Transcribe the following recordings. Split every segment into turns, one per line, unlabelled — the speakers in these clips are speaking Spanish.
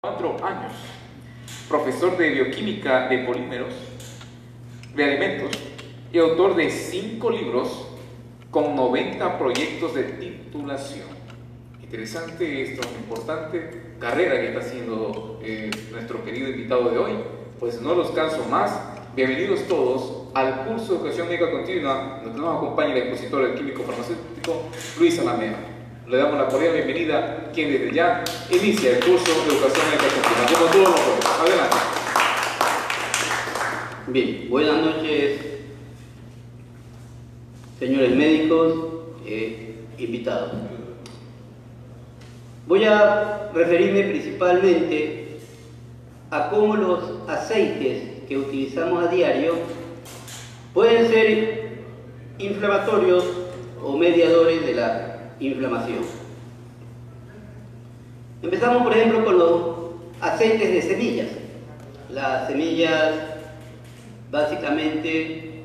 4 años, profesor de bioquímica de polímeros, de alimentos y autor de 5 libros con 90 proyectos de titulación. Interesante esta importante carrera que está haciendo nuestro querido invitado de hoy. Pues no los canso más. Bienvenidos todos al curso de Educación Médica Continua, donde nos acompaña el expositor del químico farmacéutico Luis Alameda. Le damos la cordial bienvenida, quien desde ya inicia el curso de Educación Médica Continua. Como todos nosotros. Adelante.
Bien, buenas noches, señores médicos, invitados. Voy a referirme principalmente a cómo los aceites que utilizamos a diario pueden ser inflamatorios o mediadores de la inflamación. Empezamos, por ejemplo, con los aceites de semillas. Las semillas básicamente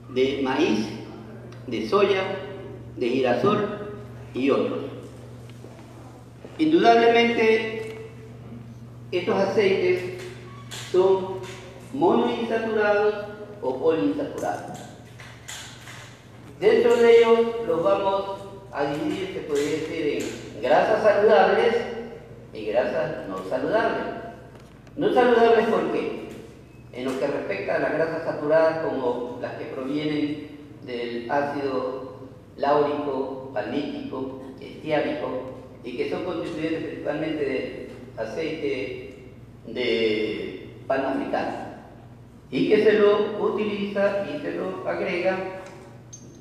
de maíz, de soya, de girasol y otros. Indudablemente estos aceites son monoinsaturados o poliinsaturados. Dentro de ellos los vamos a dividir, se puede decir, en grasas saludables y grasas no saludables. No saludables, ¿por qué? En lo que respecta a las grasas saturadas, como las que provienen del ácido láurico, palmítico, estiárico, y que son constituyentes principalmente de aceite de palma africana, y que se lo utiliza y se lo agrega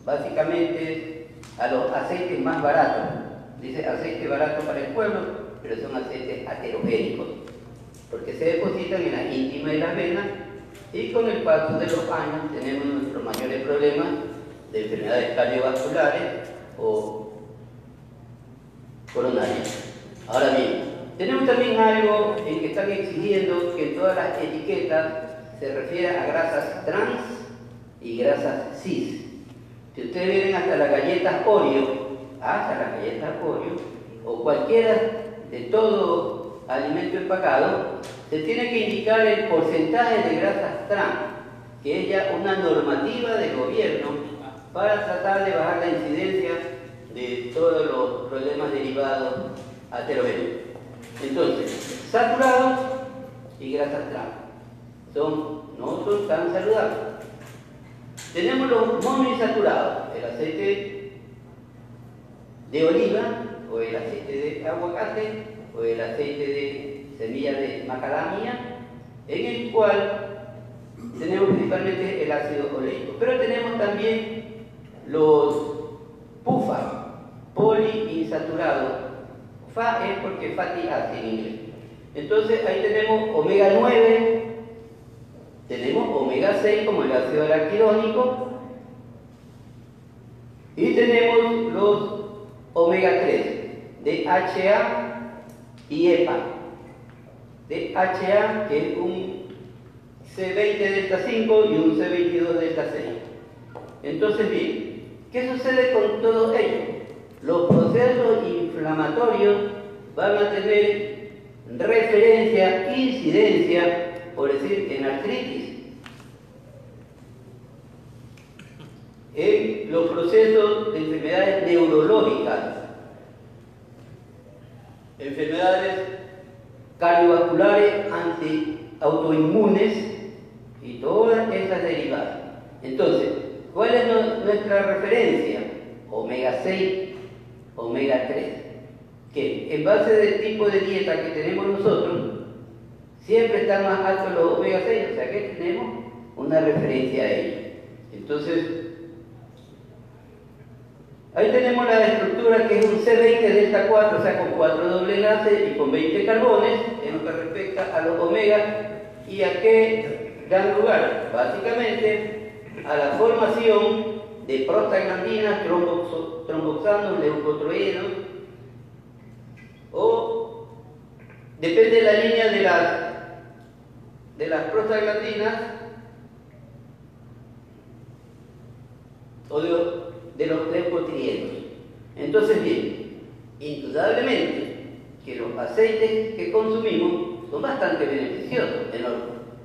básicamente a los aceites más baratos. Dice aceite barato para el pueblo, pero son aceites aterogénicos, porque se depositan en la íntima de las venas y con el paso de los años tenemos nuestros mayores problemas de enfermedades cardiovasculares o coronarias. Ahora bien, tenemos también algo en que están exigiendo que en todas las etiquetas se refiera a grasas trans y grasas cis. Si ustedes ven hasta las galletas Oreo, o cualquiera de todo alimento empacado, se tiene que indicar el porcentaje de grasas trans, que es ya una normativa del gobierno para tratar de bajar la incidencia de todos los problemas derivados aterogénicos. Entonces, saturados y grasas trans no son tan saludables. Tenemos los monoinsaturados, el aceite de oliva, o el aceite de aguacate, o el aceite de semilla de macadamia, en el cual tenemos principalmente el ácido oleico. Pero tenemos también los PUFA, poliinsaturados. FA es porque fatty acid en inglés. Entonces ahí tenemos omega 9, tenemos omega 6 como el ácido araquidónico, y tenemos los omega 3, DHA y EPA. DHA, que es un C20 delta 5 y un C22 delta 6. Entonces, bien, ¿qué sucede con todo ello? Los procesos inflamatorios van a tener referencia, incidencia, por decir, en artritis, en los procesos de enfermedades neurológicas, enfermedades cardiovasculares, autoinmunes y todas esas derivadas. Entonces, ¿cuál es nuestra referencia? Omega 6, omega 3, que en base del tipo de dieta que tenemos nosotros, siempre están más altos los omega 6, o sea que tenemos una referencia a ello. Entonces, ahí tenemos la estructura, que es un C20 delta 4, o sea, con 4 doble enlaces y con 20 carbones, en lo que respecta a los omega. ¿Y a qué dan lugar? Básicamente a la formación de prostaglandinas, tromboxanos, leucotrienos, o depende de la línea de las prostaglandinas o de los leucotrienos. Entonces, bien, indudablemente que los aceites que consumimos son bastante beneficiosos en lo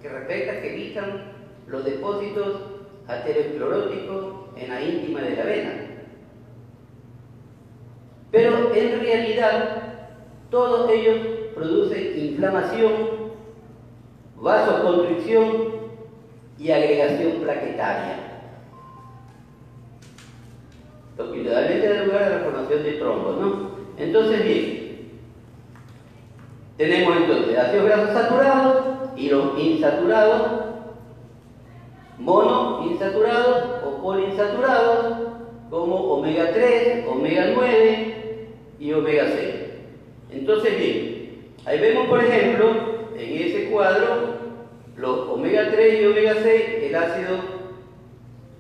que respecta a que evitan los depósitos ateroscleróticos en la íntima de la vena. Pero en realidad todos ellos producen inflamación, vasoconstricción y agregación plaquetaria, lo que indudablemente da lugar a la formación de trombos, ¿no? Entonces, bien, tenemos entonces ácidos grasos saturados y los insaturados, monoinsaturados o poliinsaturados, como omega 3, omega 9 y omega 6. Entonces, bien, ahí vemos, por ejemplo, en ese cuadro, los omega 3 y omega 6, el ácido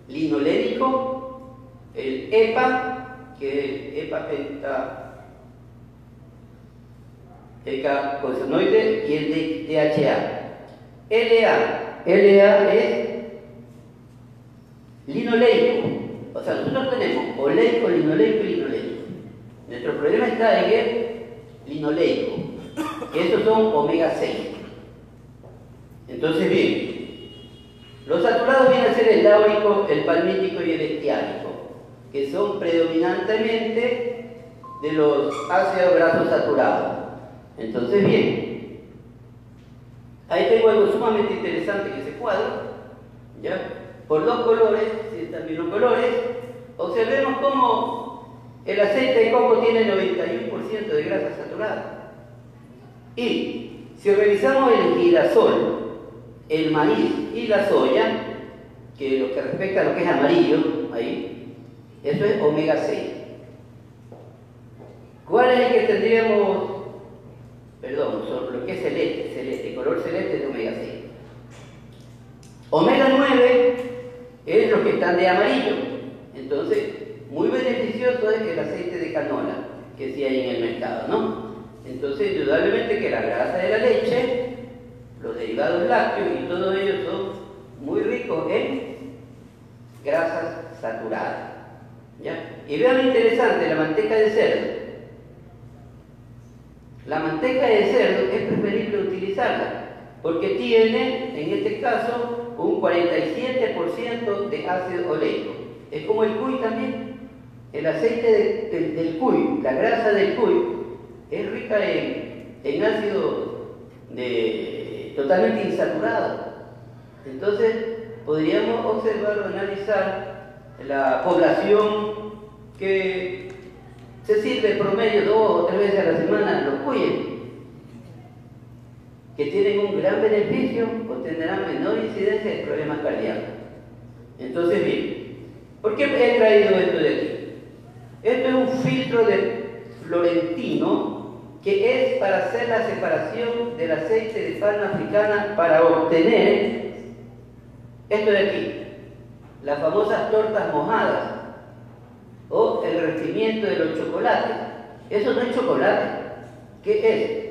linolénico, el EPA, que es el eicosanoide, y el DHA. LA es linoleico. O sea, nosotros tenemos oleico, linoleico y linoleico. Nuestro problema está en el linoleico, que estos son omega 6. Entonces, bien, los saturados vienen a ser el láurico, el palmítico y el estiálico, que son predominantemente de los ácidos grasos saturados. Entonces, bien, ahí tengo algo sumamente interesante en ese cuadro, ¿ya? Por dos colores, si están bien los colores, observemos cómo el aceite de coco tiene 91% de grasa saturada. Y si revisamos el girasol, el maíz y la soya, que lo que respecta a lo que es amarillo, ahí, eso es omega 6. ¿Cuál es el que tendríamos? Perdón, lo que es celeste, color celeste de omega 6. Omega 9 es los que están de amarillo. Entonces, muy beneficioso es el aceite de canola que sí hay en el mercado, ¿no? Entonces, indudablemente que la grasa de la leche, los derivados lácteos y todos ellos son muy ricos en grasas saturadas, ¿ya? Y vean lo interesante, la manteca de cerdo. La manteca de cerdo es preferible utilizarla porque tiene, en este caso, un 47% de ácido oleico. Es como el cuy también. El aceite del cuy, la grasa del cuy, es rica en ácido totalmente insaturado. Entonces, podríamos observar o analizar la población que se sirve promedio 2 o 3 veces a la semana, los cuyes, que tienen un gran beneficio o tendrán menor incidencia de problemas cardíacos. Entonces, bien, ¿por qué he traído esto de aquí? Esto es un filtro de Florentino que es para hacer la separación del aceite de palma africana para obtener esto de aquí, las famosas tortas mojadas o el revestimiento de los chocolates. Eso no es chocolate. ¿Qué es?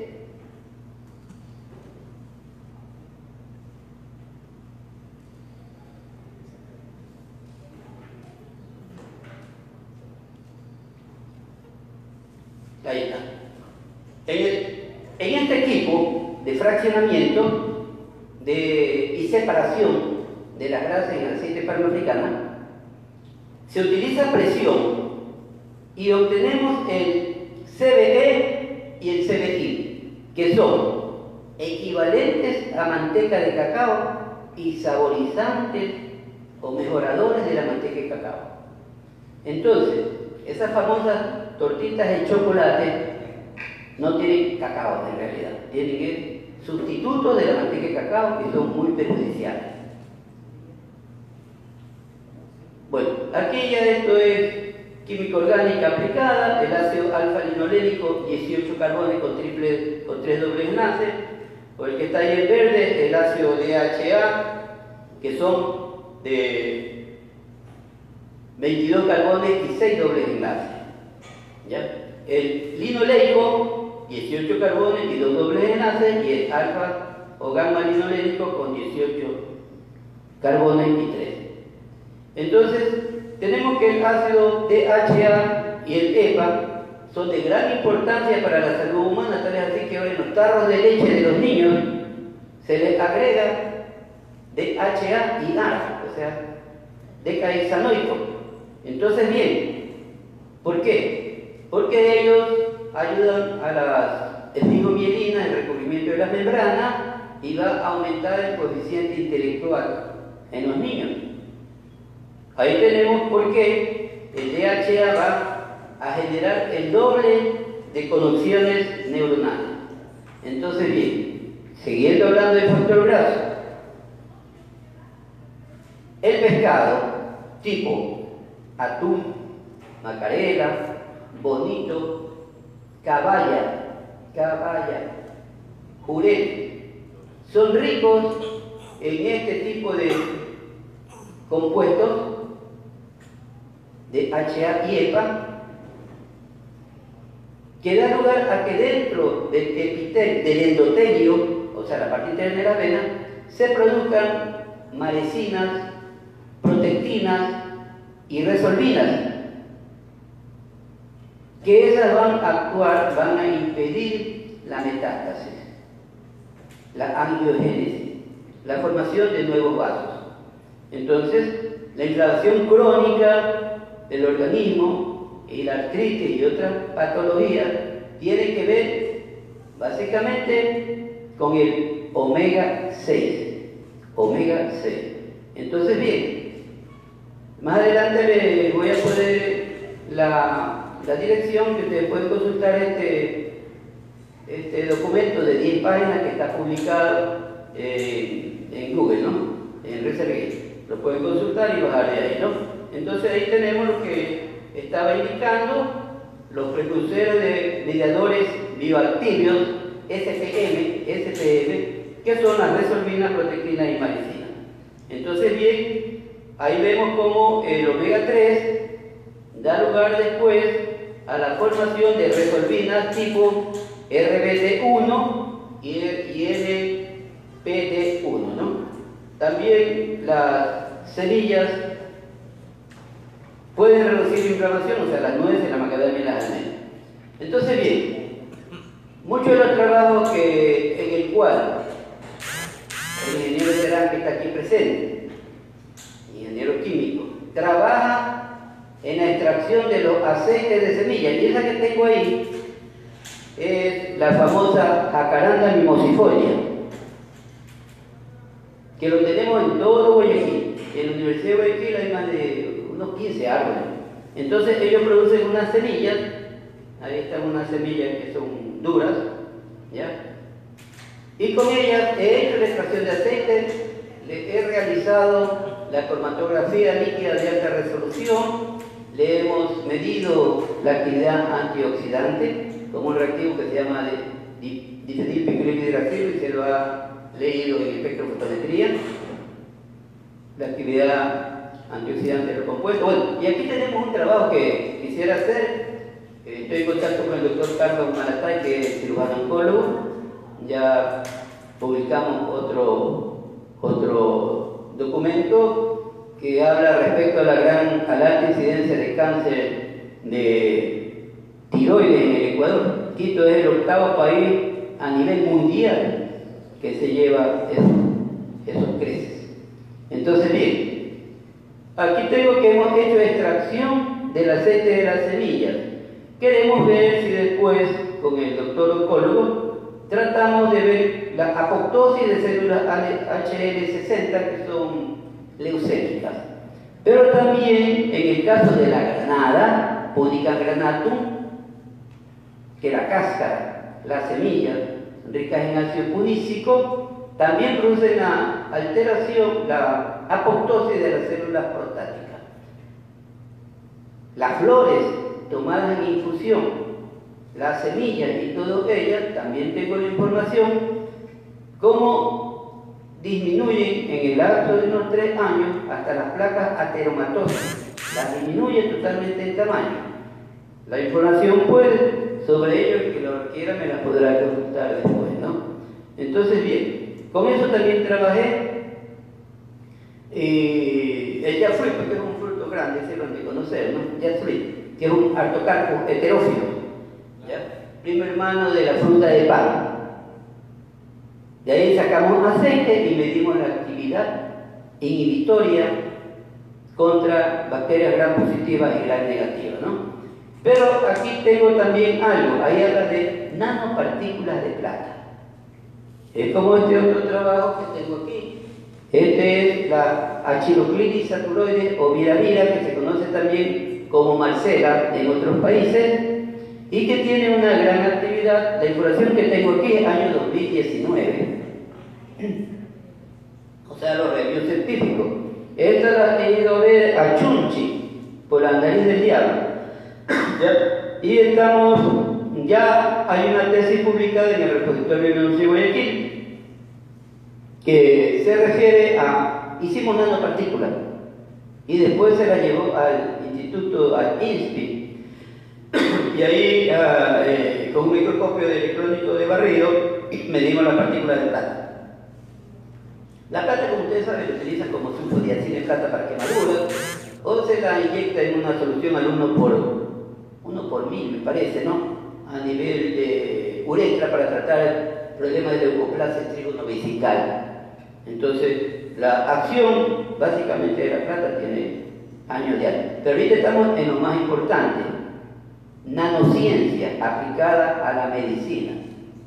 Ahí está. En este equipo de fraccionamiento y separación de las grasas en el aceite de palma africana, se utiliza presión y obtenemos el CBE y el CBI, que son equivalentes a manteca de cacao y saborizantes o mejoradores de la manteca de cacao. Entonces, esas famosas tortitas de chocolate no tienen cacao en realidad, tienen sustitutos de la manteca de cacao que son muy perjudiciales. Bueno, aquí ya esto es química orgánica aplicada, el ácido alfa-linolénico, 18 carbones con 3 dobles enlaces, o el que está ahí en verde, el ácido DHA, que son de 22 carbones y 6 dobles enlaces. ¿Ya? El linoleico, 18 carbones y 2 dobles enlaces, y el alfa o gamma linolénico con 18 carbones y 3. Entonces, tenemos que el ácido DHA y el EPA son de gran importancia para la salud humana, tal es así que ahora en los tarros de leche de los niños se les agrega DHA y ARA, o sea, decaisanoico. Entonces, bien, ¿por qué? Porque ellos ayudan a las esfigomielinas, el recubrimiento de las membranas, y va a aumentar el coeficiente intelectual en los niños. Ahí tenemos por qué el DHA va a generar el doble de conexiones neuronales. Entonces, bien, siguiendo hablando de factor graso, el pescado tipo atún, macarela, bonito, caballa, jurel, son ricos en este tipo de compuestos de HA y EPA, que da lugar a que dentro del endotelio, o sea, la parte interna de la vena, se produzcan marecinas, protectinas y resolvinas, que esas van a actuar, van a impedir la metástasis, la angiogénesis, la formación de nuevos vasos. Entonces, la inflamación crónica del organismo y la artritis y otras patologías tienen que ver básicamente con el omega 6. Omega 6. Entonces, bien, más adelante les voy a poner la dirección que ustedes pueden consultar este documento de 10 páginas que está publicado en Google, ¿no? En ResearchGate. Lo pueden consultar y bajar de ahí, ¿no? Entonces ahí tenemos lo que estaba indicando, los precursores de mediadores bioactivos, SPM, que son las resolvinas, protectinas y maricinas. Entonces, bien, ahí vemos cómo el omega 3 da lugar después a la formación de resolvinas tipo RBD1 y NPD1, ¿no? También las semillas pueden reducir la inflamación, o sea, las nueces, la macadamia y las almendras. Entonces, bien, muchos de los trabajos en el cual el ingeniero Terán, que está aquí presente, ingeniero químico, trabaja en la extracción de los aceites de semilla, y esa que tengo ahí es la famosa Jacaranda mimosifolia, que lo tenemos en todo Guayaquil. En la Universidad de Guayaquil hay más de unos 15 árboles. Entonces ellos producen unas semillas, ahí están unas semillas que son duras, ¿ya? Y con ellas he hecho la extracción de aceite, le he realizado la cromatografía líquida de alta resolución, le hemos medido la actividad antioxidante, como un reactivo que se llama difenilpicolinhidracilo y se lo ha leído en espectrofotometría, la actividad antioxidante de los compuestos. Bueno, y aquí tenemos un trabajo que quisiera hacer. Estoy en contacto con el doctor Carlos Malatay, que es cirujano oncólogo. Ya publicamos otro documento que habla respecto a la alta incidencia de cáncer de tiroides en el Ecuador. Quito es el 8º país a nivel mundial que se lleva esos creces. Entonces, bien, aquí tengo que hemos hecho extracción del aceite de las semillas. Queremos ver si después, con el doctor oncólogo, tratamos de ver la apoptosis de células HL60, que son leucémicas. Pero también, en el caso de la granada, Pudica granatum, que la cáscara, las semillas, ricas en ácido punícico, también producen la alteración, la apoptosis de las células prostáticas. Las flores tomadas en infusión, las semillas y todas ellas, también tengo la información, cómo disminuyen en el lapso de unos 3 años hasta las placas ateromatosas, las disminuye totalmente en tamaño. La información puede sobre ello, el que lo quiera me la podrá consultar después, ¿no? Entonces, bien, con eso también trabajé el jackfruit, porque es un fruto grande, ese lo han de conocer, ¿no? Jackfruit, que es un artocarpo heterófilo. primo hermano de la fruta de pan. De ahí sacamos aceite y medimos la actividad inhibitoria contra bacterias gram positivas y gram negativas, ¿no? Pero aquí tengo también algo, ahí habla de nanopartículas de plata. Es como este otro trabajo que tengo aquí. Este es la aciloclinisacuroide o viravira, que se conoce también como marcela en otros países, y que tiene una gran actividad. La información que tengo aquí es año 2019, o sea, los reviews científicos. Esta la he ido a ver a Chunchi, por la nariz del diablo. Y ya hay una tesis publicada en el repositorio de la Universidad de Guayaquil que se refiere a, hicimos nanopartículas y después se la llevó al instituto, al INSPI, y ahí con un microscopio de electrónico de barrido medimos las partículas de plata. La plata, como ustedes saben, se utiliza como sulfodiacina de plata para quemaduras, o se la inyecta en una solución al 1 por 1000, me parece, ¿no? A nivel de uretra para tratar el problema de leucoplasia trigonovesical. Entonces, la acción básicamente de la plata tiene años de años. Pero ahorita estamos en lo más importante: nanociencia aplicada a la medicina,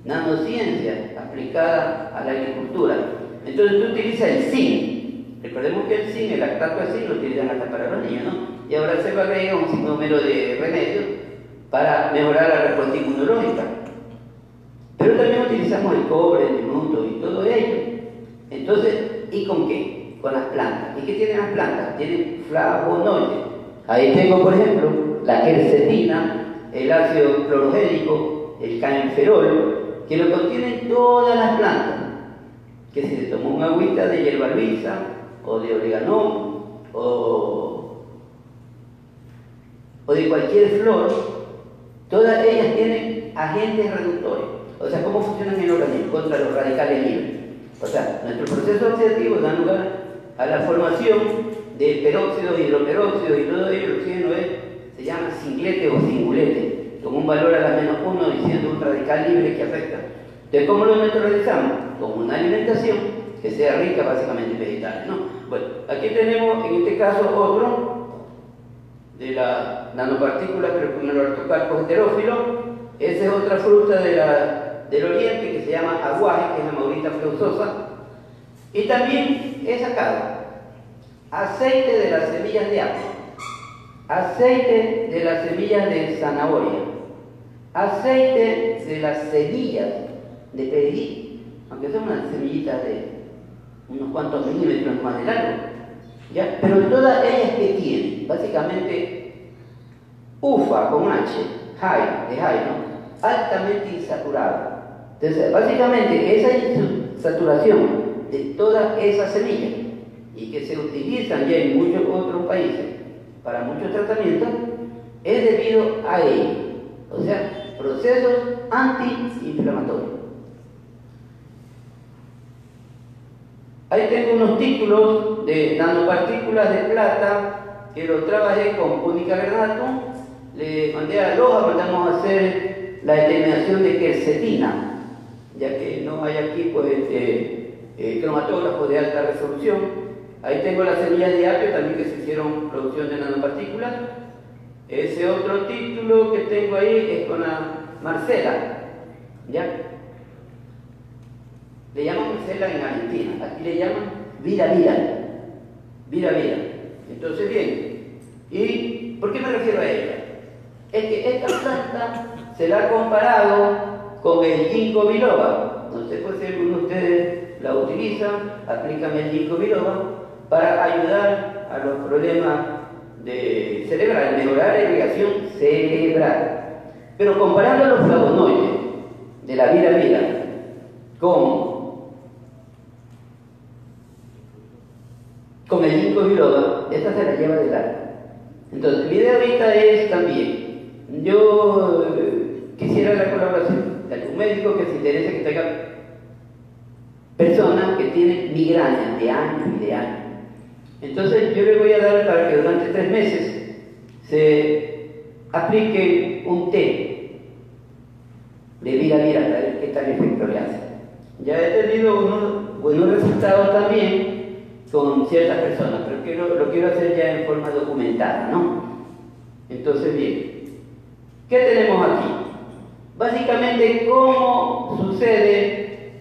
nanociencia aplicada a la agricultura. Entonces, tú utilizas el zinc. Recordemos que el zinc, el lactato de zinc, lo utilizan hasta para los niños, ¿no? Y ahora se va a agregar un sinnúmero de remedios para mejorar la respuesta inmunológica. Pero también utilizamos el cobre, el minuto y todo ello. Entonces, ¿y con qué? Con las plantas. ¿Y qué tienen las plantas? Tienen flavonoides. Ahí tengo, por ejemplo, la quercetina, el ácido clorogénico, el caenferol, que lo contienen todas las plantas. Que si se toma una agüita de hierba luisa, o de oregano, o de cualquier flor, todas ellas tienen agentes reductores. O sea, ¿cómo funcionan en el organismo? Contra los radicales libres. O sea, nuestro proceso oxidativo da lugar a la formación de peróxido, hidroperóxido y todo ello. El oxígeno se llama singlete o singulete, con un valor a la -1 diciendo un radical libre que afecta. Entonces, ¿cómo lo neutralizamos? Con una alimentación que sea rica básicamente en vegetales, ¿no? Bueno, aquí tenemos en este caso otro de la nanopartícula, pero con el ortocarpo heterófilo. Esa es otra fruta del oriente que se llama aguaje, que es la maurita fleusosa. Y también he sacado aceite de las semillas de apio, aceite de las semillas de zanahoria, aceite de las semillas de perejil, aunque son unas semillitas de unos cuantos milímetros más de largo, ¿ya? Pero todas ellas que tienen, básicamente, ufa con H, high, de high, ¿no? Altamente insaturado. Entonces, básicamente, esa insaturación de todas esas semillas, y que se utilizan ya en muchos otros países para muchos tratamientos, es debido a ello. O sea, procesos antiinflamatorios. Ahí tengo unos títulos de nanopartículas de plata que lo trabajé con Púnica Granato. Le mandé a Loja, mandamos a hacer la determinación de quercetina, ya que no hay aquí pues cromatógrafos de alta resolución. Ahí tengo las semillas de apio también que se hicieron producción de nanopartículas. Ese otro título que tengo ahí es con la marcela, ¿ya? Le llaman marcela en Argentina, aquí le llaman viravira. Viravira. Entonces, bien, ¿y por qué me refiero a ella? Es que esta planta se la ha comparado con el ginkgo biloba. No sé pues si alguno de ustedes la utilizan, aplican el ginkgo biloba para ayudar a los problemas de cerebral, mejorar la irrigación cerebral. Pero comparando los flavonoides de la viravira con el ginkgo biloba, esta se la lleva de largo. Entonces, mi idea ahorita es también, yo quisiera la colaboración de algún médico que se interese que tenga personas que tienen migrañas de años y de años. Entonces, yo les voy a dar para que durante 3 meses se aplique un té de vida abierta, a ver qué tal efecto le hace. Ya he tenido unos buenos resultados también con ciertas personas, pero lo quiero hacer ya en forma documentada, ¿no? Entonces, bien, ¿qué tenemos aquí? Básicamente, ¿cómo sucede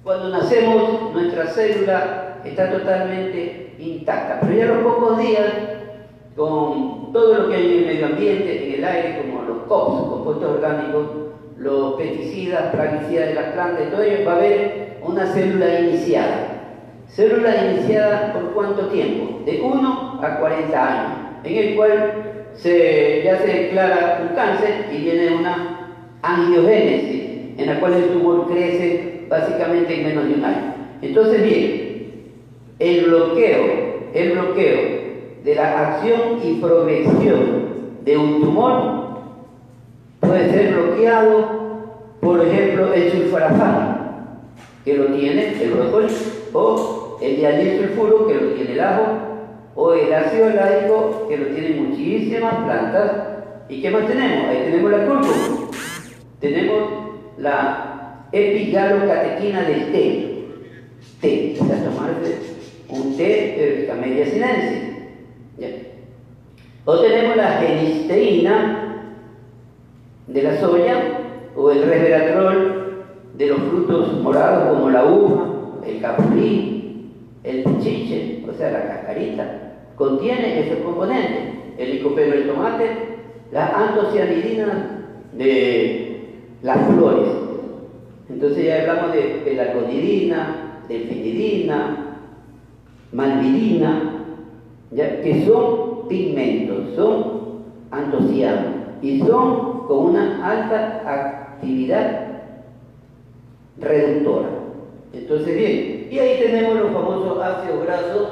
cuando nacemos? Nuestra célula está totalmente intacta, pero ya a los pocos días, con todo lo que hay en el medio ambiente, en el aire, como los COPs, compuestos orgánicos, los pesticidas, plaguicidas de las plantas, y todo ello, va a haber una célula iniciada. Célula iniciada ¿por cuánto tiempo? De 1 a 40 años, en el cual ya se declara un cáncer y viene una angiogénesis, en la cual el tumor crece básicamente en menos de un año. Entonces, bien, el bloqueo de la acción y progresión de un tumor puede ser bloqueado, por ejemplo, el sulforafano, que lo tiene el brócoli, o el dialilsulfuro, que lo tiene el ajo, o el ácido láurico, que lo tienen muchísimas plantas. ¿Y qué más tenemos? Ahí tenemos la cúrcuma, tenemos la epigalocatequina del té, o sea, tomarse un té Camellia sinensis. ¿Ya? O tenemos la genisteína de la soya, o el resveratrol de los frutos morados como la uva, el capulín, el pichiche, o sea, la cascarita, contiene esos componentes. El licopeno del tomate, la antocianidina de las flores. Entonces ya hablamos de pelargonidina, delfinidina, malvidina, ¿ya? Que son pigmentos, son antocianos y son con una alta actividad reductora. Entonces, bien, y ahí tenemos los famosos ácidos grasos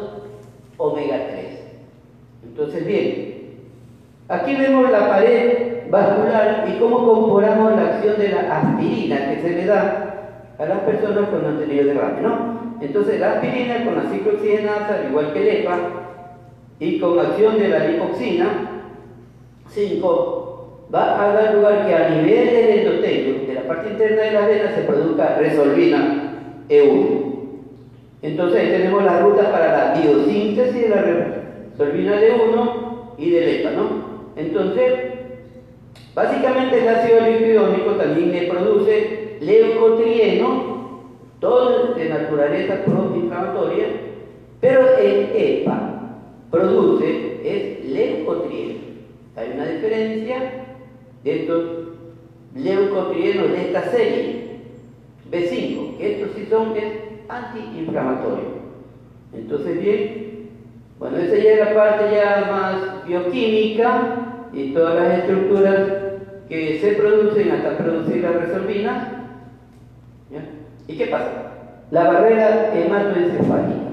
omega 3. Entonces, bien, aquí vemos la pared vascular y cómo comparamos la acción de la aspirina que se le da a las personas cuando han tenido derrame, ¿no? Entonces, la aspirina con la ciclooxigenasa, al igual que el EPA, y con acción de la lipoxina 5, va a dar lugar que a nivel del endotelio, de la parte interna de las venas, se produzca resolvina E1. Entonces ahí tenemos las rutas para la biosíntesis de la resolvina D1 y del EPA, ¿no? Entonces, básicamente el ácido lipiónico también le produce leucotrieno, todo de naturaleza proinflamatoria, pero el EPA produce es leucotrieno. Hay una diferencia de estos leucotrienos de esta serie B5, que estos sí son antiinflamatorios. Entonces, bien, bueno, esa ya es la parte ya más bioquímica y todas las estructuras que se producen hasta producir la resolvina. ¿Ya? ¿Y qué pasa? La barrera hematoencefálica,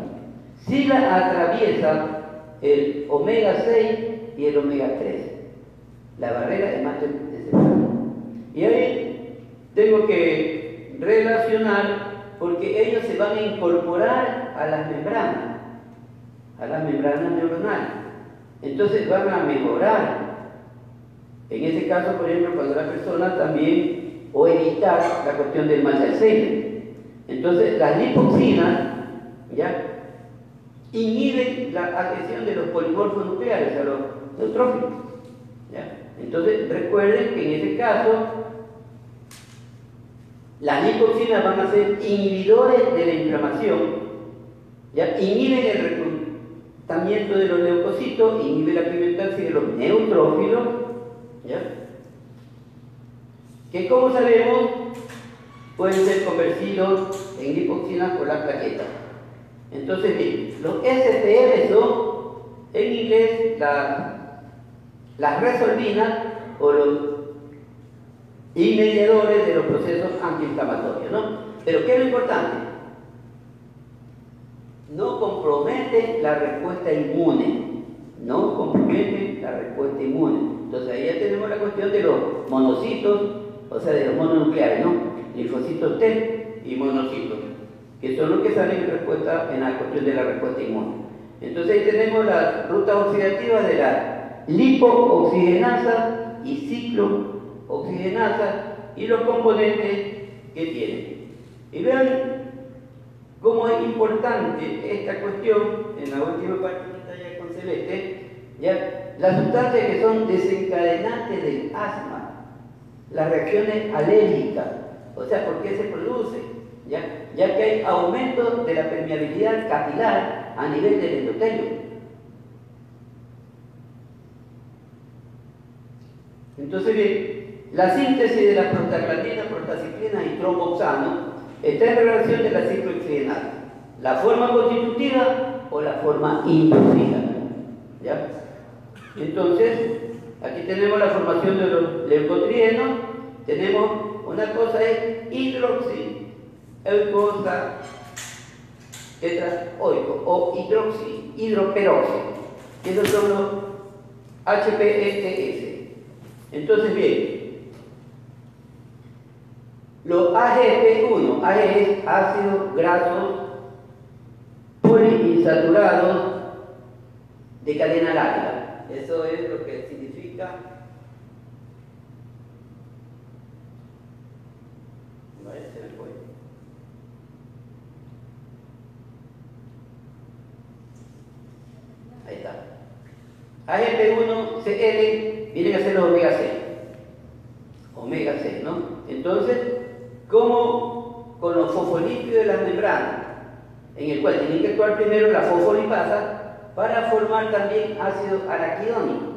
si la atraviesa el omega 6 y el omega 3, la barrera hematoencefálica. Y ahí tengo que relacionar, porque ellos se van a incorporar a las membranas neuronales. Entonces van a mejorar. En ese caso, por ejemplo, cuando la persona también, o evitar la cuestión del mal de Alzheimer. Entonces, las lipoxinas, ¿ya?, inhiben la adhesión de los polimorfos nucleares a los neutrófilos. ¿Ya? Entonces, recuerden que en ese caso, las lipoxinas van a ser inhibidores de la inflamación, ¿ya? Inhiben el reclutamiento de los leucocitos, inhiben la pigmentación de los neutrófilos, ¿ya?, que, como sabemos, pueden ser convertidos en lipoxinas por la plaqueta. Entonces, bien, los SPR son, en inglés, las resolvinas o los inmediadores de los procesos antiinflamatorios, ¿no? Pero, ¿qué es lo importante? No comprometen la respuesta inmune. No comprometen la respuesta inmune. Entonces, ahí ya tenemos la cuestión de los monocitos, o sea, de los mononucleares, ¿no? Linfocitos T y monocitos, que son los que salen en respuesta en la cuestión de la respuesta inmune. Entonces ahí tenemos las rutas oxidativas de la lipooxigenasa y ciclooxigenasa, y los componentes que tiene. Y vean cómo es importante esta cuestión, en la última partita ya con celeste, ya, las sustancias que son desencadenantes del asma, las reacciones alérgicas, o sea, ¿por qué se produce? Ya que hay aumento de la permeabilidad capilar a nivel del endotelio. Entonces, bien, la síntesis de las prostaglandinas, prostaciclinas y tromboxano está en relación de la ciclooxigenasa, la forma constitutiva o la forma inducida. ¿Ya? Entonces, aquí tenemos la formación de los leucotrienos, tenemos una cosa es hidroxi-eucosa tetraoico o hidroperóxido. Esos son los HPSS. Entonces, bien, los AGP1, AG es ácidos grasos poliinsaturados de cadena larga. Eso es lo que significa. Vale, se me fue. Ahí está. AGP1CL vienen a ser los omega 6. Omega 6, ¿no? Entonces, como con los fosfolípidos de las membranas, en el cual tienen que actuar primero la fosfolipasa para formar también ácido araquidónico.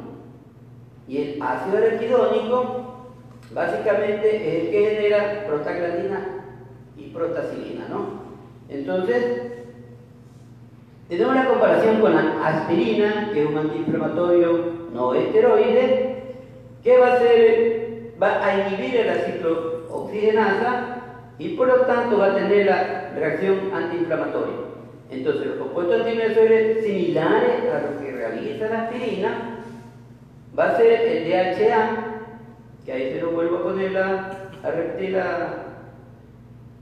Y el ácido araquidónico básicamente es el que genera prostaglandina y prostacilina, ¿no? Entonces, tenemos la comparación con la aspirina, que es un antiinflamatorio no esteroide, que va a inhibir la ciclooxigenasa y por lo tanto va a tener la reacción antiinflamatoria. Entonces, los compuestos antiinflamatorios similares a lo que realiza la aspirina va a ser el DHA, que ahí se lo vuelvo a poner a repetir la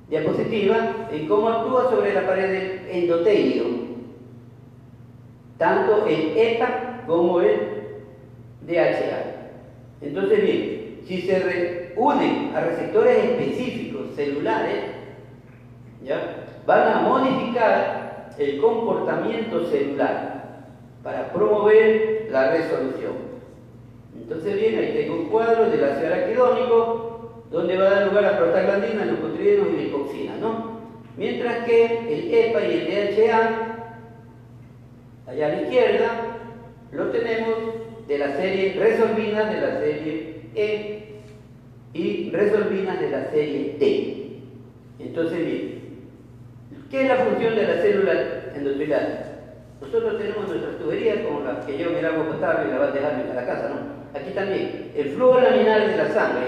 diapositiva, en cómo actúa sobre la pared del endotelio, tanto el EPA como el DHA. Entonces, bien, si se reúnen a receptores específicos celulares, ¿ya?, van a modificar el comportamiento celular para promover la resolución. Entonces, bien, ahí tengo un cuadro del ácido araquidónico donde va a dar lugar a prostaglandina, leucotrienos y lipoxina, ¿no? Mientras que el EPA y el DHA, allá a la izquierda, lo tenemos de la serie resolvinas de la serie E y resolvinas de la serie T. Entonces, bien, ¿qué es la función de la célula endotelial? Nosotros tenemos nuestras tuberías como las que llevan el agua potable y la van dejando en la casa, ¿no? Aquí también, el flujo laminar de la sangre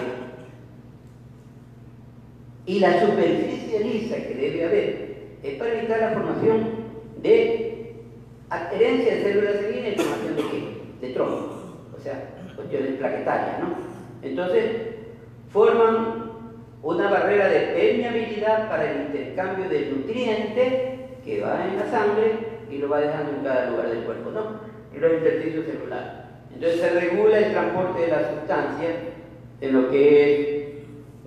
y la superficie lisa que debe haber es para evitar la formación de adherencia de células sanguíneas y formación de qué? De trombo, o sea, cuestiones plaquetarias, ¿no? Entonces, forman una barrera de permeabilidad para el intercambio del nutriente que va en la sangre y lo va dejando en cada lugar del cuerpo, ¿no? Y los intersticios celulares. Entonces se regula el transporte de la sustancia en lo que es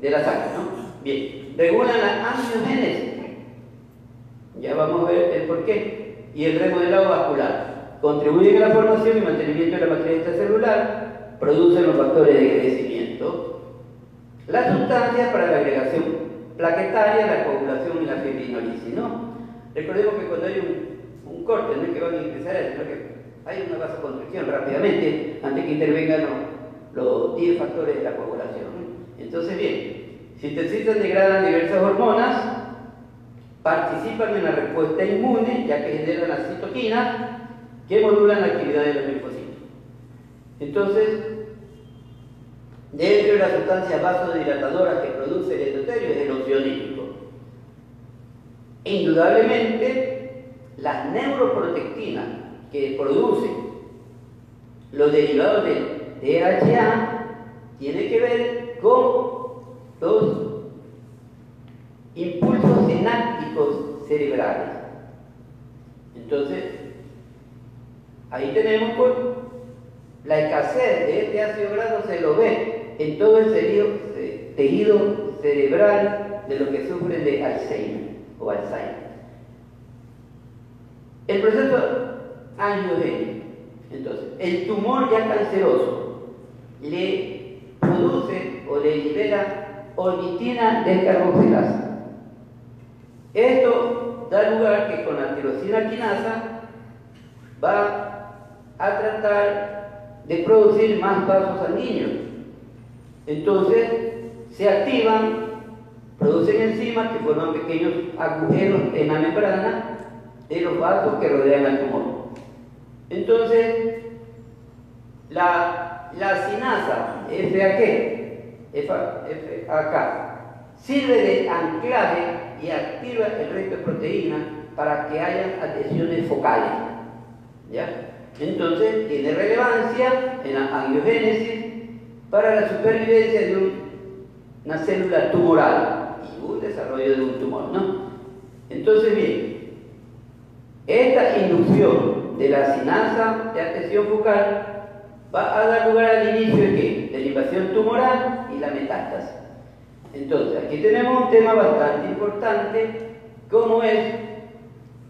de la sangre, ¿no? Bien, regulan la angiogénesis. Ya vamos a ver el porqué. Y el remodelado vascular. Contribuyen a la formación y mantenimiento de la matriz extracelular. Producen los factores de crecimiento. Las sustancias para la agregación plaquetaria, la coagulación y la fibrinolisis, ¿no? Recordemos que cuando hay un corte, no es que van a ingresar, sino que hay una vasoconstricción rápidamente antes que intervengan los 10 factores de la coagulación, ¿no? Entonces, bien, sintetizan y degradan diversas hormonas, participan en la respuesta inmune, ya que generan las citoquinas que modulan la actividad de los linfocitos. Entonces, dentro de las sustancias vasodilatadoras que produce el endotelio es el oxidolítico. Indudablemente, las neuroprotectinas que producen los derivados del DHA tienen que ver con los impulsos sinápticos cerebrales. Entonces, ahí tenemos pues, la escasez de este ácido graso, se lo ve en todo el tejido cerebral de los que sufren de Alzheimer o Alzheimer. El proceso angiogénico, entonces, el tumor ya canceroso le produce o le libera ornitina descarboxilasa. Esto da lugar que con la tirosina quinasa va a tratar de producir más vasos sanguíneos. Entonces se activan, producen enzimas que forman pequeños agujeros en la membrana de los vasos que rodean al tumor. Entonces la sinasa FAK sirve de anclaje y activa el resto de proteínas para que haya adhesiones focales. ¿Ya? Entonces tiene relevancia en la angiogénesis para la supervivencia de una célula tumoral y un desarrollo de un tumor, ¿no? Entonces, bien, esta inducción de la sinasa de adhesión focal va a dar lugar al inicio de ¿qué? De la invasión tumoral y la metástasis. Entonces, aquí tenemos un tema bastante importante, como es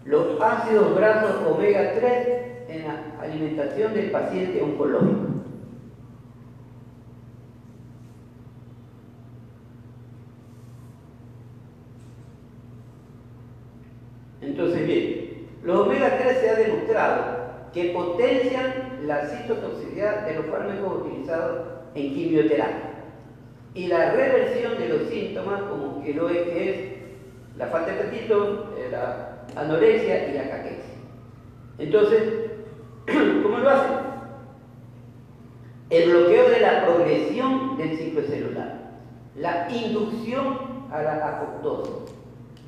los ácidos grasos omega 3 en la alimentación del paciente oncológico. Entonces, bien, los omega 3 se ha demostrado que potencian la citotoxicidad de los fármacos utilizados en quimioterapia y la reversión de los síntomas como que es la falta de apetito, la anorexia y la caquexia. Entonces, ¿cómo lo hacen? El bloqueo de la progresión del ciclo celular, la inducción a la apoptosis,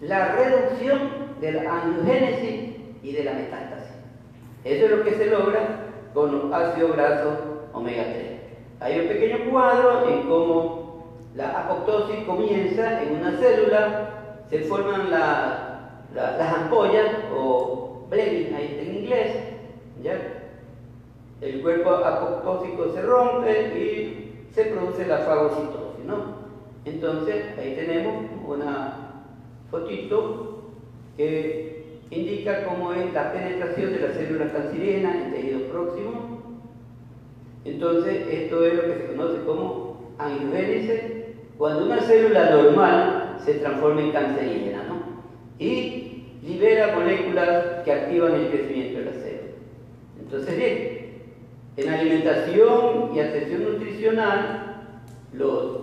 la reducción de la angiogénesis y de la metástasis. Eso es lo que se logra con los ácidos grasos omega 3. Hay un pequeño cuadro en cómo la apoptosis comienza en una célula, se forman las ampollas o blebbing en inglés, ¿ya? El cuerpo apoptósico se rompe y se produce la fagocitosis, ¿no? Entonces ahí tenemos una fotito que indica cómo es la penetración de las células cancerígenas en tejidos próximos. Entonces esto es lo que se conoce como angiogénesis, cuando una célula normal se transforma en cancerígena, ¿no? Y libera moléculas que activan el crecimiento de la célula. Entonces, bien, en alimentación y adhesión nutricional, los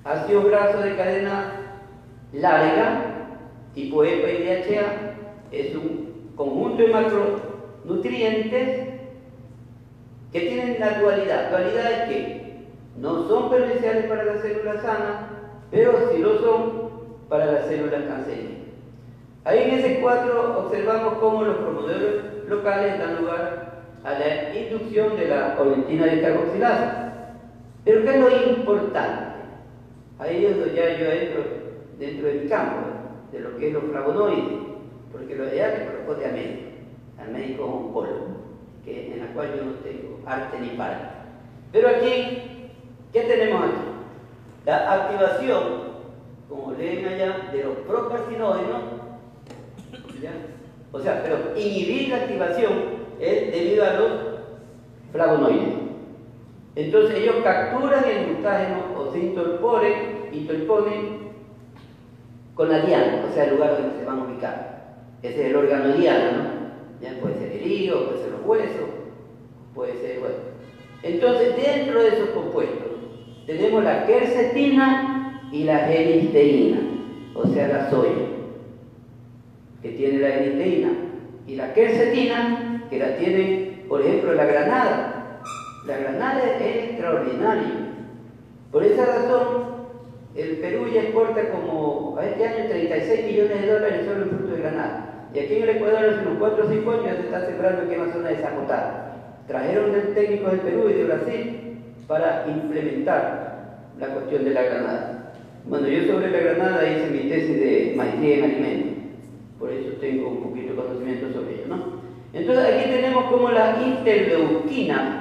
ácidos grasos de cadena larga, tipo EPA y DHA, es un conjunto de macronutrientes que tienen la dualidad. Dualidad es que no son perjudiciales para las células sanas, pero sí lo son para las células cancerígenas. Ahí en ese cuadro observamos cómo los promotores locales dan lugar a la inducción de la ornitina descarboxilasa. Pero ¿qué es lo importante? Ahí es donde ya yo entro dentro del campo, de lo que es los flavonoides, porque lo de allá le corresponde al médico oncólogo, en la cual yo no tengo arte ni parte. Pero aquí, ¿qué tenemos aquí? La activación, como leen allá, de los procarcinógenos, ¿ya? O sea, pero inhibir la activación es debido a los flavonoides. Entonces ellos capturan el mutágeno o se interponen con la diana, o sea, el lugar donde se van a ubicar. Ese es el órgano diana, ¿no? Ya puede ser el hígado, puede ser los huesos, puede ser, bueno. Entonces, dentro de esos compuestos tenemos la quercetina y la genisteína, o sea, la soya, que tiene la genisteína, y la quercetina, que la tiene, por ejemplo, la granada. La granada es extraordinaria. Por esa razón, el Perú ya exporta como a este año 36 millones de dólares solo en fruto de granada. Y aquí en el Ecuador hace unos 4 o 5 años ya se está sembrando aquí en la zona de Zamotada. Trajeron técnicos del Perú y de Brasil para implementar la cuestión de la granada. Bueno, yo sobre la granada hice mi tesis de maestría en alimentos. Por eso tengo un poquito de conocimiento sobre ello, ¿no? Entonces aquí tenemos como la interleuquina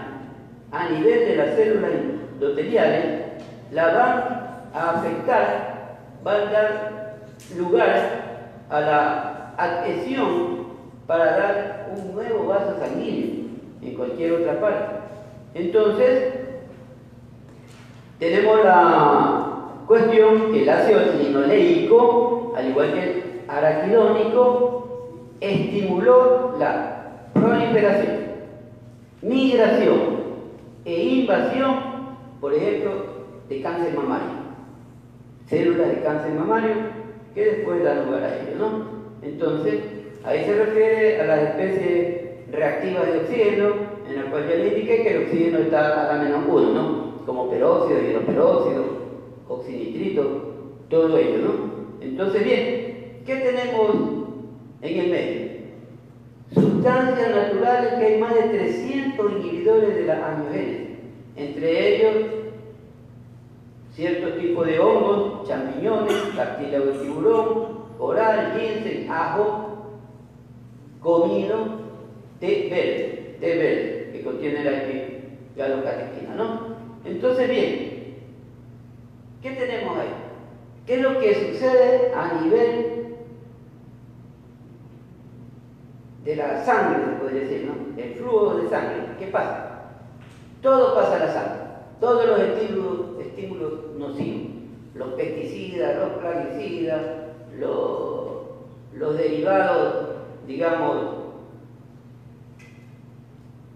a nivel de las células endoteliales la van a afectar, van a dar lugar a la adhesión para dar un nuevo vaso sanguíneo en cualquier otra parte. Entonces, tenemos la cuestión que el ácido linoleico, al igual que el araquidónico, estimuló la proliferación, migración e invasión, por ejemplo, de cáncer mamario, células de cáncer mamario que después dan lugar a ello, ¿no? Entonces, ahí se refiere a las especies reactivas de oxígeno, en la cual ya le indiqué que el oxígeno está a la menos 1, ¿no? Como peróxido, hidroperóxido, oxinitrito, todo ello, ¿no? Entonces, bien, ¿qué tenemos en el medio? Sustancias naturales, que hay más de 300 inhibidores de la angiogénesis, entre ellos ciertos tipos de hongos, champiñones, cartílago de tiburón, coral, ginseng, ajo, comino, té verde, que contiene la galocatequina, ¿no? Entonces, bien, ¿qué tenemos ahí? ¿Qué es lo que sucede a nivel de la sangre, se podría decir, ¿no? El flujo de sangre. ¿Qué pasa? Todo pasa a la sangre. Todos los estímulos nocivos, los pesticidas, los plaguicidas, los derivados, digamos,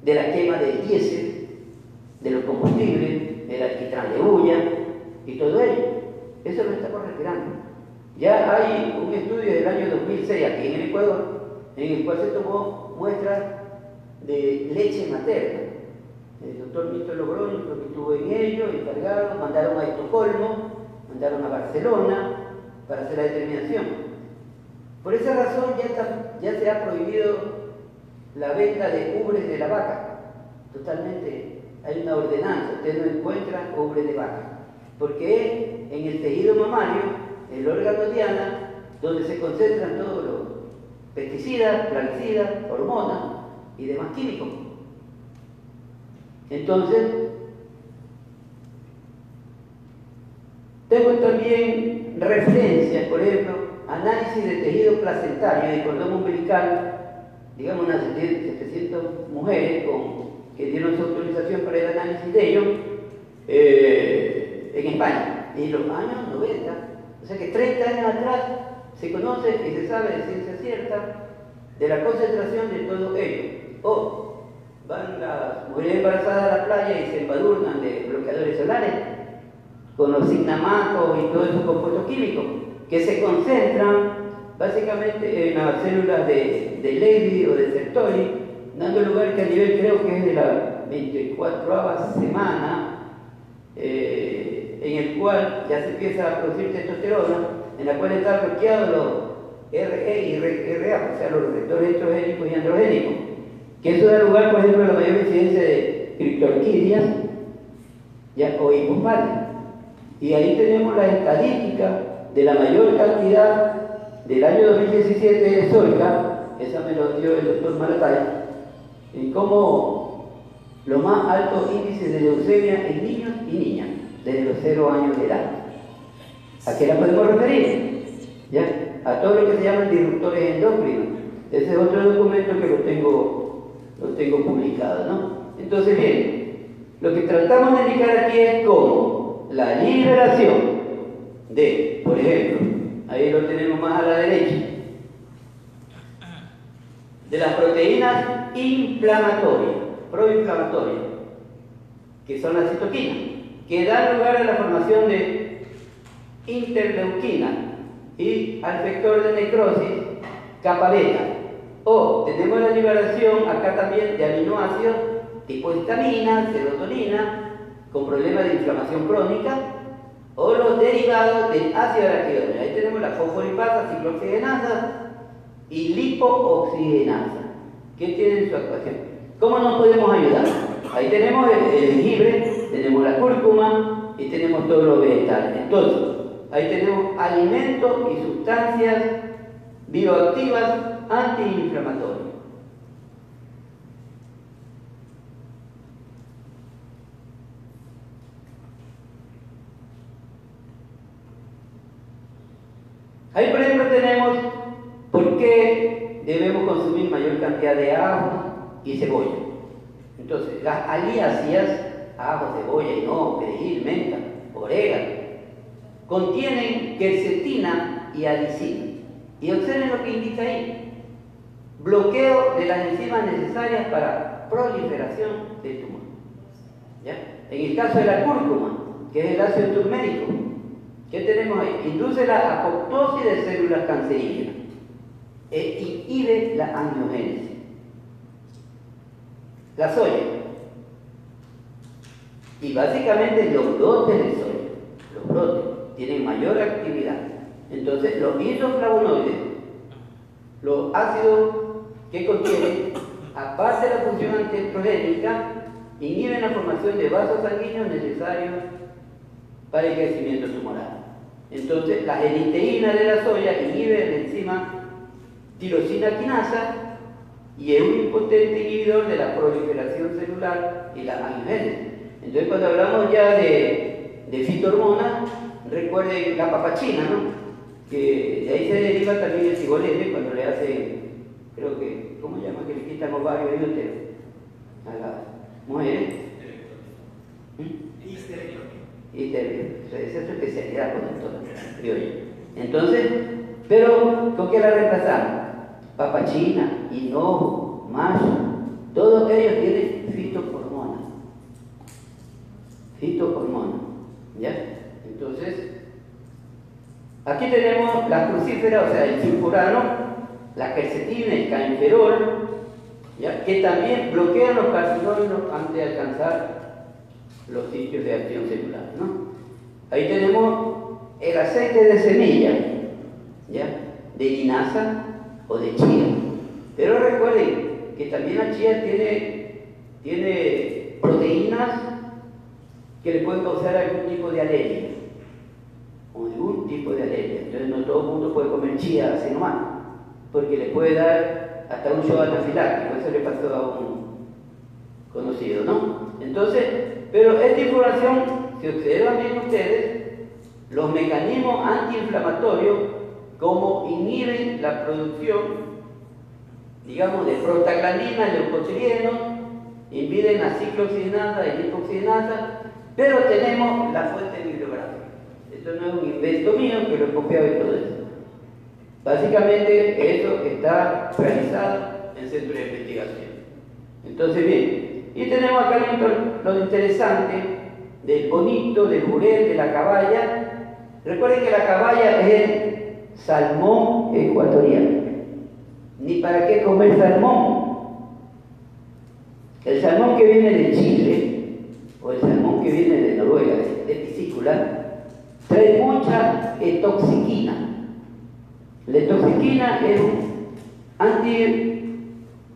de la quema del diésel, de los combustibles, del alquitrán de hulla y todo ello. Eso lo estamos respirando. Ya hay un estudio del año 2006 aquí en el Ecuador, en el cual se tomó muestras de leche materna. El doctor Víctor Logroño creo que estuvo en ello, encargado, mandaron a Estocolmo, mandaron a Barcelona para hacer la determinación. Por esa razón ya se ha prohibido la venta de ubres de la vaca. Totalmente, hay una ordenanza, usted no encuentra ubres de vaca, porque en el tejido mamario, el órgano diana, donde se concentran todos los pesticidas, plaguicidas, hormonas y demás químicos. Entonces, tengo también referencias, por ejemplo, análisis de tejido placentario y cordón umbilical, digamos unas 700 mujeres que dieron su autorización para el análisis de ello en España, en los años 90. O sea que 30 años atrás se conoce y se sabe de ciencia cierta de la concentración de todo ello. Van las mujeres embarazadas a la playa y se embadurnan de bloqueadores solares con los cinnamacos y todos esos compuestos químicos que se concentran básicamente en las células de Levy o de Sertoli, dando lugar que a nivel, creo que es de la 24ª semana, en el cual ya se empieza a producir testosterona, en la cual están bloqueados los RE y RA, o sea, los receptores estrogénicos y androgénicos, que eso da lugar, por ejemplo, a la mayor incidencia de criptorquidias o hipopatia. Y ahí tenemos la estadística de la mayor cantidad del año 2017 de soja, esa me lo dio el doctor Maratay, en cómo los más altos índices de leucemia en niños y niñas, desde los 0 años de edad. ¿A qué la podemos referir? ¿Ya? A todo lo que se llaman disruptores endocrinos. Ese es otro documento que lo tengo publicado, ¿no? Entonces, bien, lo que tratamos de indicar aquí es cómo la liberación de, por ejemplo, ahí lo tenemos más a la derecha, de las proteínas inflamatorias, proinflamatorias, que son las citoquinas, que dan lugar a la formación de interleuquina y al vector de necrosis kappa beta. O tenemos la liberación acá también de aminoácidos tipo histamina, serotonina, con problemas de inflamación crónica, o los derivados del ácido araquidónico. Ahí tenemos la fosfolipasa, ciclooxigenasa y lipooxigenasa, que tienen su actuación. ¿Cómo nos podemos ayudar? Ahí tenemos el jengibre, tenemos la cúrcuma y tenemos todos los vegetales. Entonces, ahí tenemos alimentos y sustancias bioactivas antiinflamatorias. debemos consumir mayor cantidad de ajo y cebolla. Entonces, las aliáceas, ajo, cebolla, hinojo, perejil, menta, orégano, contienen quercetina y alicina. Y observen lo que indica ahí: bloqueo de las enzimas necesarias para proliferación del tumor. ¿Ya? En el caso de la cúrcuma, que es el ácido turmérico, ¿qué tenemos ahí? Induce la apoptosis de células cancerígenas e inhibe la angiogénesis. La soya, y básicamente los brotes de soya, los brotes tienen mayor actividad. Entonces, los isoflavonoides, los ácidos que contienen, aparte de la función antiestrogénica, inhiben la formación de vasos sanguíneos necesarios para el crecimiento tumoral. Entonces, la geniteína de la soya inhibe la enzima tirosina quinasa y es un potente inhibidor de la proliferación celular y la angiogénesis. Entonces, cuando hablamos ya de fitohormonas, recuerden la papachina, ¿no? Que de ahí se deriva también el cigolete cuando le hacen, creo que, ¿cómo se llama? Que le quitan ovarios y útero a las mujeres. Histerectomía. Esa es su especialidad, criolla. Entonces, pero ¿con qué la reemplazamos? Papachina, hinojo, macho, todos ellos tienen fitohormonas. Fitohormonas, ¿ya? Entonces, aquí tenemos las crucíferas, o sea, el sulfurano, la quercetina, el cainferol, ¿ya? Que también bloquean los carcinógenos antes de alcanzar los sitios de acción celular, ¿no? Ahí tenemos el aceite de semilla, ¿ya? De linaza o de chía. Pero recuerden que también la chía tiene proteínas que le pueden causar algún tipo de alergia. O algún tipo de alergia. Entonces no todo el mundo puede comer chía así nomás, porque le puede dar hasta un shock anafiláctico. Eso le pasó a un conocido, ¿no? Entonces, pero esta información, si observan bien ustedes, los mecanismos antiinflamatorios, como inhiben la producción, digamos, de prostaglandinas, leucotrienos, impiden la ciclooxigenasa y lipoxigenasa, pero tenemos la fuente bibliográfica. Esto no es un invento mío, que lo he copiado y todo eso. Básicamente, eso está realizado en centros de investigación. Entonces, bien, y tenemos acá lo interesante del bonito, del jurel, de la caballa. Recuerden que la caballa es el salmón ecuatoriano. Ni para qué comer salmón. El salmón que viene de Chile, o el salmón que viene de Noruega, de piscícula, trae mucha etoxiquina. La etoxiquina es un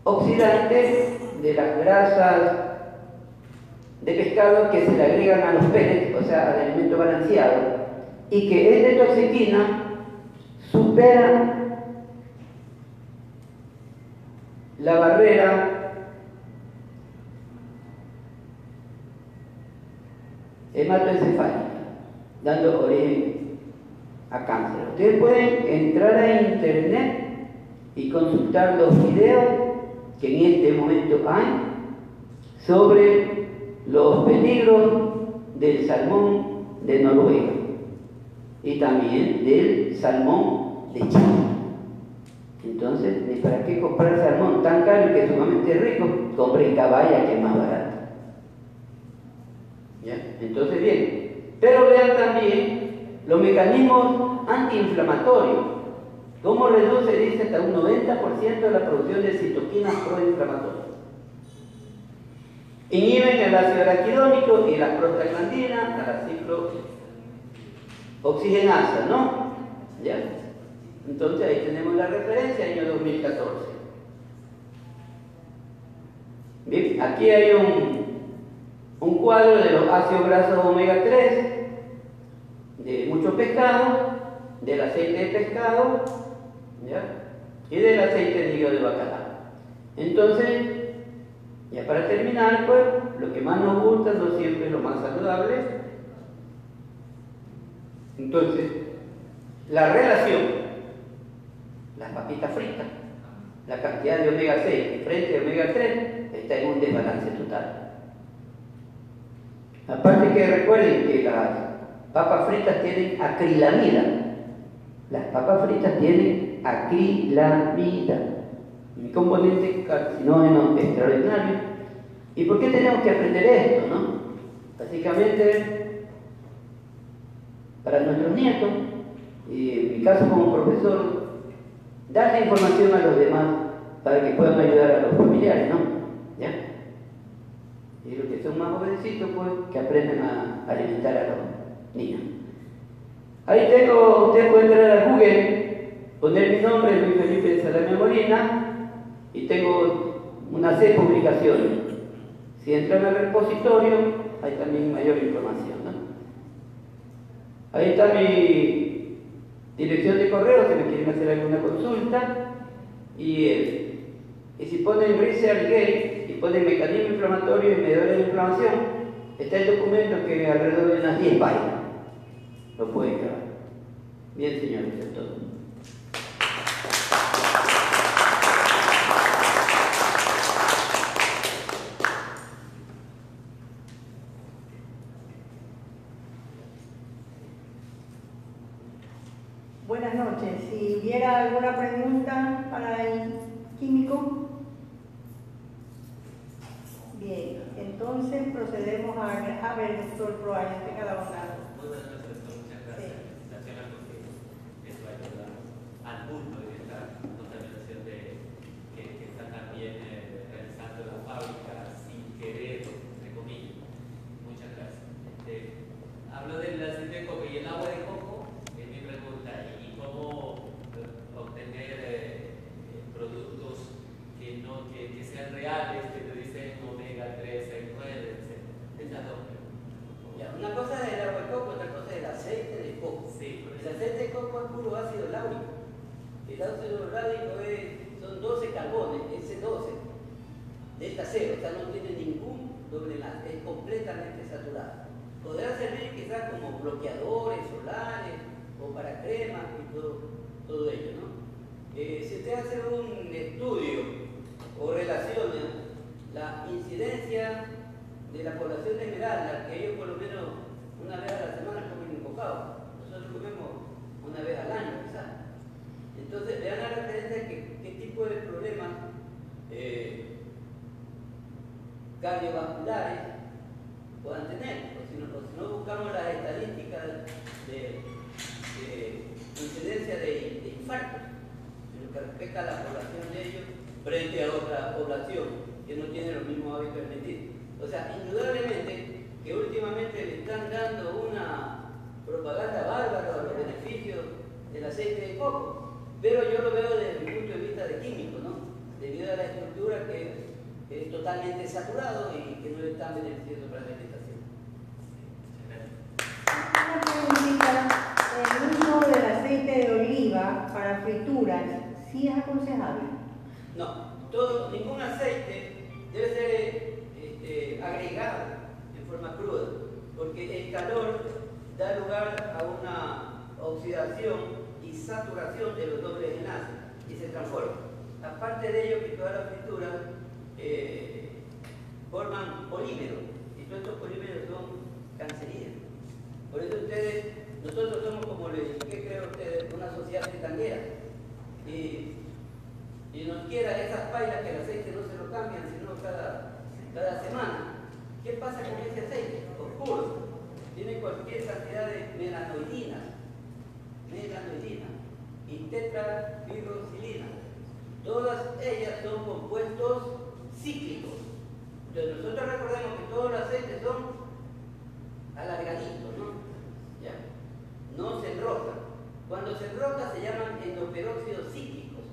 antioxidante de las grasas de pescado que se le agregan a los pellets, o sea, al alimento balanceado, y que esta toxina supera la barrera hematoencefálica, dando origen a cáncer. Ustedes pueden entrar a internet y consultar los videos que en este momento hay sobre los peligros del salmón de Noruega y también del salmón de Chile. Entonces, ¿ni para qué comprar salmón tan caro y que es sumamente rico? Compren caballa, que es más barato. ¿Ya? Entonces, bien. Pero vean también los mecanismos antiinflamatorios. ¿Cómo reduce? Dice hasta un 90% de la producción de citoquinas proinflamatorias. Inhiben el ácido araquidónico y las prostaglandinas a la ciclooxigenasa, ¿no? ¿Ya? Entonces ahí tenemos la referencia, año 2014. Bien, aquí hay un cuadro de los ácidos grasos omega 3, de mucho pescado, del aceite de pescado, ¿ya? Y del aceite de hígado de bacalao. Entonces, ya para terminar, pues, lo que más nos gusta no siempre es lo más saludable. Entonces, la relación, las papitas fritas, la cantidad de omega 6 frente a omega 3 está en un desbalance total. Aparte que recuerden que las papas fritas tienen acrilamida. Las papas fritas tienen acrilamida, un componente carcinógeno extraordinario. ¿Y por qué tenemos que aprender esto, no? Básicamente, para nuestros nietos, y en mi caso como profesor, darle información a los demás para que puedan ayudar a los familiares, ¿no? ¿Ya? Y los que son más jovencitos, pues, que aprendan a alimentar a los niños. Ahí tengo, usted puede entrar a Google, poner mi nombre, Luis Felipe Salame Molina, y tengo unas 6 publicaciones. Si entran al repositorio, hay también mayor información, ¿no? Ahí está mi dirección de correo, si me quieren hacer alguna consulta. Y si ponen Researchgate y ponen mecanismo inflamatorio y medidores de inflamación, está el documento que alrededor de unas 10 páginas. Lo pueden grabar. Bien, señores, eso es todo.
Buenas noches. Si hubiera alguna pregunta para el químico. Bien, entonces procedemos a ver, doctor Proaño, tenga la bondad.
Buenas noches, muchas gracias. Felicitaciones porque eso ayuda al mundo en esta contaminación que está también realizando la fábrica sin querer, entre comillas. Muchas gracias. Hablo del aceite de coco y el agua de coco, es mi pregunta, y cómo obtener productos que sean reales, que te dicen omega 3, 9, etc. Estas dos preguntas.
Ya, una cosa es el agua de coco, otra cosa es el aceite de coco.
Sí,
El aceite de coco es puro ácido láurico. El ácido láurico son 12 carbones, S12, delta 0, o sea, no tiene ningún doble enlace, es completamente saturado. Podrá servir quizás como bloqueadores solares o para cremas y todo ello, ¿no? Si usted hace un estudio o relaciona la incidencia de la población de Esmeralda, que ellos por lo menos una vez a la semana comen bocado, nosotros comemos una vez al año quizás. Entonces vean la referencia qué tipo de problemas cardiovasculares puedan tener, o si no buscamos las estadísticas de incidencia de infartos en lo que respecta a la población de ellos frente a otra población que no tiene los mismos hábitos alimenticios. O sea, indudablemente que últimamente le están dando una propaganda bárbara a los beneficios del aceite de coco, pero yo lo veo desde mi punto de vista de químico, ¿no? Debido a la estructura que es totalmente saturado y que no le están beneficiando para la alimentación.
Una preguntita, el uso del aceite de oliva para frituras, ¿sí es aconsejable?
No, ningún aceite debe ser agregado en forma cruda, porque el calor da lugar a una oxidación y saturación de los dobles enlaces y se transforma. Aparte de ello, que todas las frituras forman polímeros y todos estos polímeros son cancerígenos. Por eso nosotros somos, como les indiqué, creo a ustedes, una sociedad fritanguera y nos quiera esas pailas que el aceite no se lo cambian sino cada semana. ¿Qué pasa con ese aceite? Oscuro. Tiene cualquier cantidad de melanoidinas y tetrahidroxilina. Todas ellas son compuestos cíclicos. Entonces nosotros recordemos que todos los aceites son alargaditos, ¿no? ¿Ya? No se enroscan. Cuando se enroscan se llaman endoperóxidos cíclicos,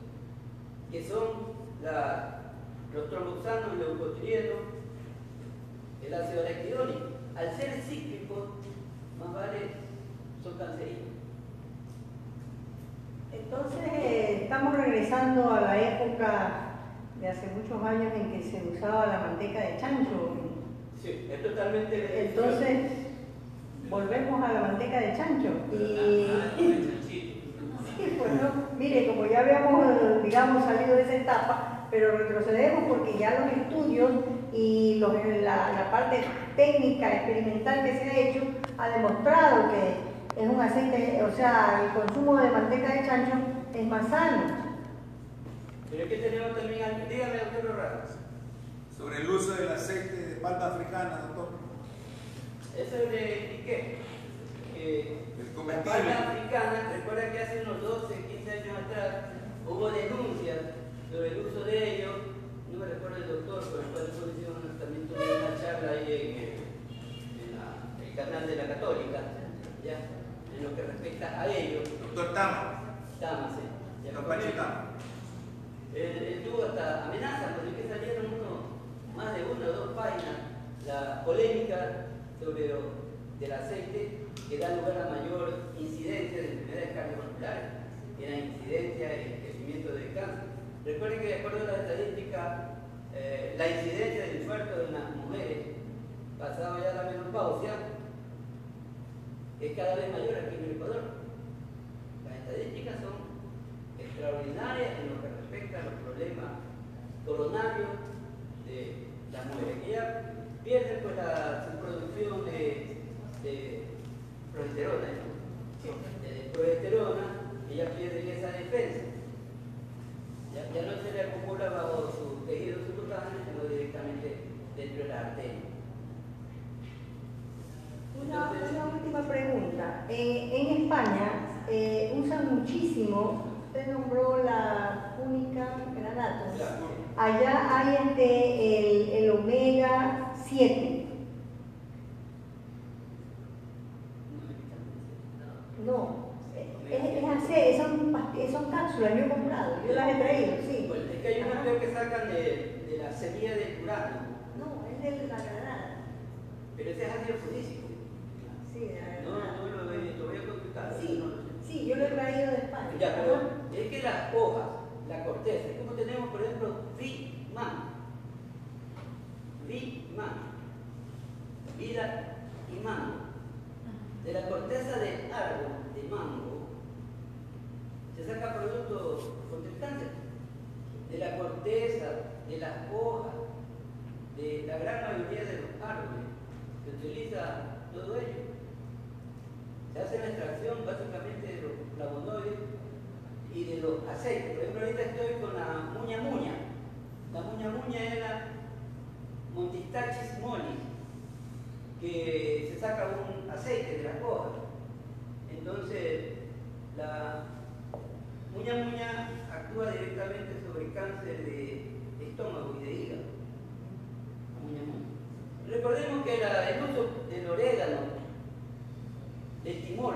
que son los tromboxanos, el leucotrieno, el ácido araquidónico. Al ser cíclicos, más vale, son cancerígenos.
Entonces, estamos regresando a la época de hace muchos años en que se usaba la manteca de chancho.
Sí, es totalmente...
Entonces, volvemos a la manteca de chancho. Y... Sí, pues no, mire, como ya habíamos, digamos, salido de esa tercera etapa, pero retrocedemos porque ya los estudios y la parte técnica, experimental que se ha hecho, ha demostrado que es un aceite, o sea, el consumo de manteca de chancho es más sano.
Pero es que tenemos también, dígame, doctor Orradas.
Sobre el uso del aceite de palma africana, doctor.
Eso es de qué?
El
La
comestible.
palma africana, recuerda que hace unos 12, 15 años atrás hubo denuncias sobre el uso de ello. No me recuerdo el doctor, con el cual también tuve una charla ahí en el canal de la Católica, ¿ya? En lo que respecta a ello.
Doctor Tama.
Tama, sí. Ya,
Don Pancho Tama.
él tuvo hasta amenazas, porque que salieron más de una o dos páginas, la polémica sobre del aceite que da lugar a mayor incidencia de enfermedades cardiovasculares, y la incidencia y el crecimiento del cáncer. Recuerden que de acuerdo a la estadística, la incidencia del infarto en las mujeres, pasado ya la menopausia, es cada vez mayor aquí en el Ecuador. Las estadísticas son extraordinarias en lo que respecta a los problemas coronarios de las mujeres, que ya pierden pues su producción de progesterona, de progesterona, que ya pierden esa defensa. Ya no se le acumula bajo su tejido subcutáneo, sino directamente dentro de la arteria.
Una última pregunta. En España usan muchísimo, usted nombró la Funica granatum. Allá hay el omega 7. No, es así, son cápsulas, yo he comprado, yo las he traído, sí.
Pues es que hay unas creo que sacan de la semilla del urano.
No, es de la granada.
Pero ese es ácido fusísico.
Sí, de la granada.
No lo voy a consultar.
Sí,
No lo sé.
sí, yo lo he traído de España.
Ya, pero es que las hojas, la corteza, es como tenemos, por ejemplo, vida y mango. De la corteza del árbol de mango se saca productos contra el cáncer. De la corteza, de las hojas, de la gran mayoría de los árboles, se utiliza todo ello. Se hace la extracción básicamente de los flavonoides y de los aceites. Por ejemplo, ahorita estoy con la muña muña. La muña muña es la Montistachys mollis, que se saca un aceite de las hojas. Entonces, la muña muña actúa directamente sobre cáncer de estómago y de hígado. La muña muña. Recordemos que el uso del orégano, del timol,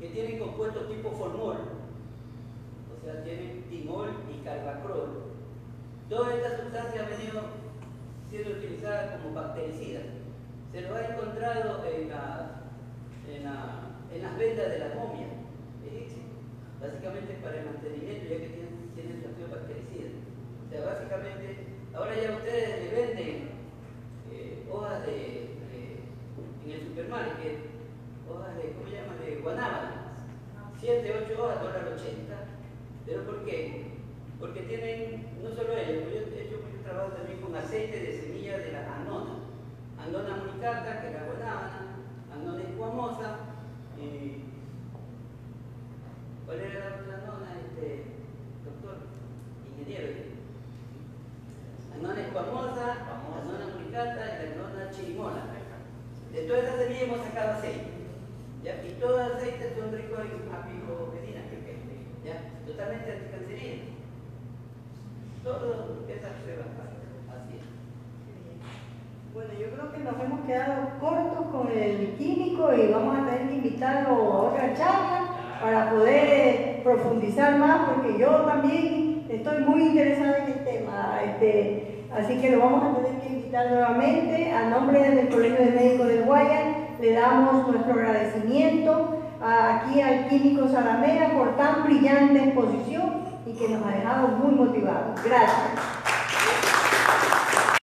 que tiene compuestos tipo formol, o sea, tiene timol y carbacrol. Todas estas sustancias han venido siendo utilizadas como bactericidas. Se lo ha encontrado en las vendas de la momia egipcia, básicamente para el mantenimiento, ya que tienen acción bactericida. O sea, básicamente, ahora ya ustedes le venden hojas en el supermarket, hojas de, ¿cómo se llama?, de guanábana, 7, 8 hojas, $1.80. ¿Pero por qué? Porque tienen, no solo ellos, yo he hecho mucho trabajo también con aceite de semilla de la anona. Anona municata, que es la guanábana, anona escuamosa, ¿cuál era la otra anona, doctor? Ingeniero. Anona escuamosa, anona municata y la anona chirimona. De todas esas semillas hemos sacado aceite. ¿Ya? Y todos los aceites son ricos en apivogedina, ¿ya? Totalmente anticancerígenos. Todas esas pruebas, así es.
Bueno, yo creo que nos hemos quedado cortos con el químico y vamos a tener que invitarlo a otra charla para poder profundizar más, porque yo también estoy muy interesada en el tema. Así que lo vamos a tener que invitar nuevamente. A nombre del Colegio de Médicos del Guayas, le damos nuestro agradecimiento aquí al químico Zaramea por tan brillante exposición y que nos ha dejado muy motivados. Gracias.